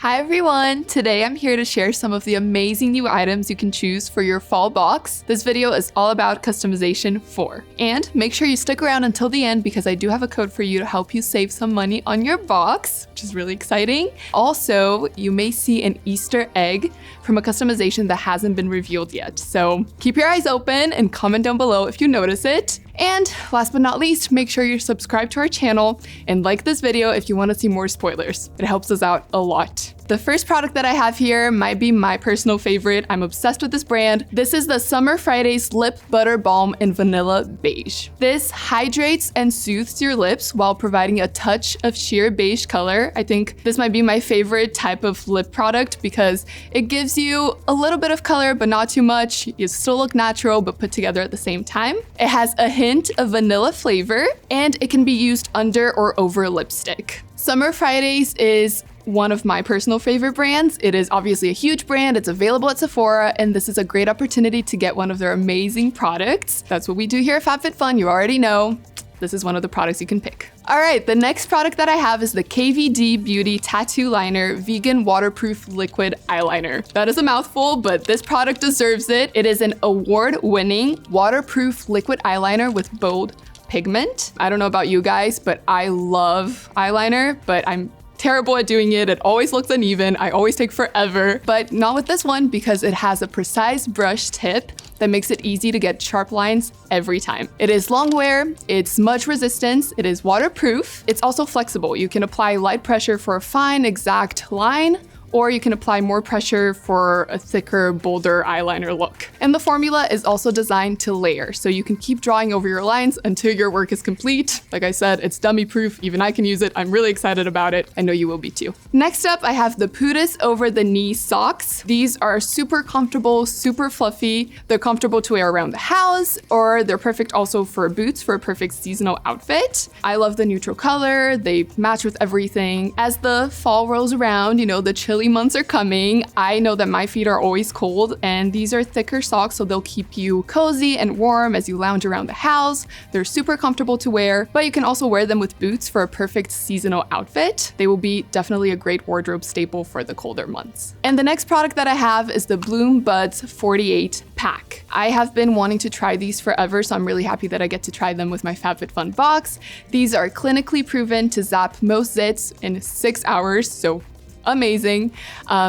Hi everyone! Today I'm here to share some of the amazing new items you can choose for your fall box. This video is all about customization 4. And make sure you stick around until the end because I do have a code for you to help you save some money on your box, which is really exciting. Also, you may see an Easter egg from a customization that hasn't been revealed yet. So keep your eyes open and comment down below if you notice it. And last but not least, make sure you're subscribed to our channel and like this video if you want to see more spoilers. It helps us out a lot. The first product that I have here might be my personal favorite. I'm obsessed with this brand. This is the Summer Fridays Lip Butter Balm in Vanilla Beige. This hydrates and soothes your lips while providing a touch of sheer beige color. I think this might be my favorite type of lip product because it gives you a little bit of color, but not too much. You still look natural, but put together at the same time. It has a hint of vanilla flavor, and it can be used under or over lipstick. Summer Fridays is one of my personal favorite brands. It is obviously a huge brand. It's available at Sephora, and this is a great opportunity to get one of their amazing products. That's what we do here at FabFitFun. You already know. This is one of the products you can pick. All right, the next product that I have is the KVD Beauty Tattoo Liner Vegan Waterproof Liquid Eyeliner. That is a mouthful, but this product deserves it. It is an award-winning waterproof liquid eyeliner with bold pigment. I don't know about you guys, but I love eyeliner, but I'm terrible at doing it. It always looks uneven. I always take forever, but not with this one because it has a precise brush tip that makes it easy to get sharp lines every time. It is long wear, it's smudge resistant, it is waterproof. It's also flexible. You can apply light pressure for a fine, exact line, or you can apply more pressure for a thicker, bolder eyeliner look. And the formula is also designed to layer, so you can keep drawing over your lines until your work is complete. Like I said, it's dummy proof, even I can use it. I'm really excited about it. I know you will be too. Next up, I have the Pudus over the knee socks. These are super comfortable, super fluffy. They're comfortable to wear around the house, or they're perfect also for boots for a perfect seasonal outfit. I love the neutral color. They match with everything. As the fall rolls around, you know, the chilly months are coming. I know that my feet are always cold, and these are thicker socks, so they'll keep you cozy and warm as you lounge around the house. They're super comfortable to wear, but you can also wear them with boots for a perfect seasonal outfit. They will be definitely a great wardrobe staple for the colder months. And the next product that I have is the Blume Buds 48 pack. I have been wanting to try these forever, so I'm really happy that I get to try them with my FabFitFun box. These are clinically proven to zap most zits in 6 hours, so amazing.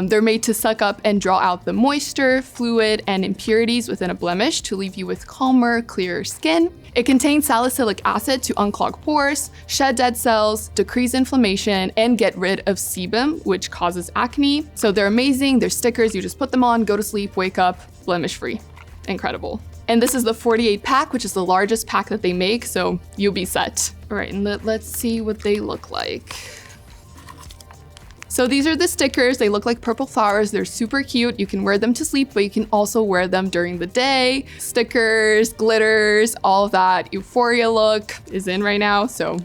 They're made to suck up and draw out the moisture, fluid, and impurities within a blemish to leave you with calmer, clearer skin. It contains salicylic acid to unclog pores, shed dead cells, decrease inflammation, and get rid of sebum, which causes acne. So they're amazing. They're stickers. You just put them on, go to sleep, wake up, blemish-free. Incredible. And this is the 48 pack, which is the largest pack that they make, so you'll be set. All right, and let's see what they look like. So these are the stickers. They look like purple flowers. They're super cute. You can wear them to sleep, but you can also wear them during the day. Stickers, glitters, all of that euphoria look is in right now. So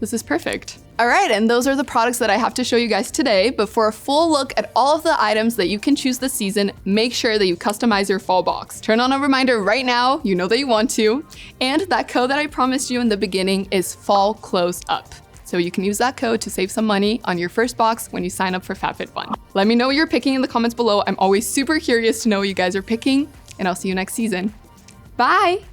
this is perfect. All right, and those are the products that I have to show you guys today. But for a full look at all of the items that you can choose this season, make sure that you customize your fall box. Turn on a reminder right now. You know that you want to. And that code that I promised you in the beginning is Fall Close Up. So you can use that code to save some money on your first box when you sign up for FabFitFun. Let me know what you're picking in the comments below. I'm always super curious to know what you guys are picking, and I'll see you next season. Bye!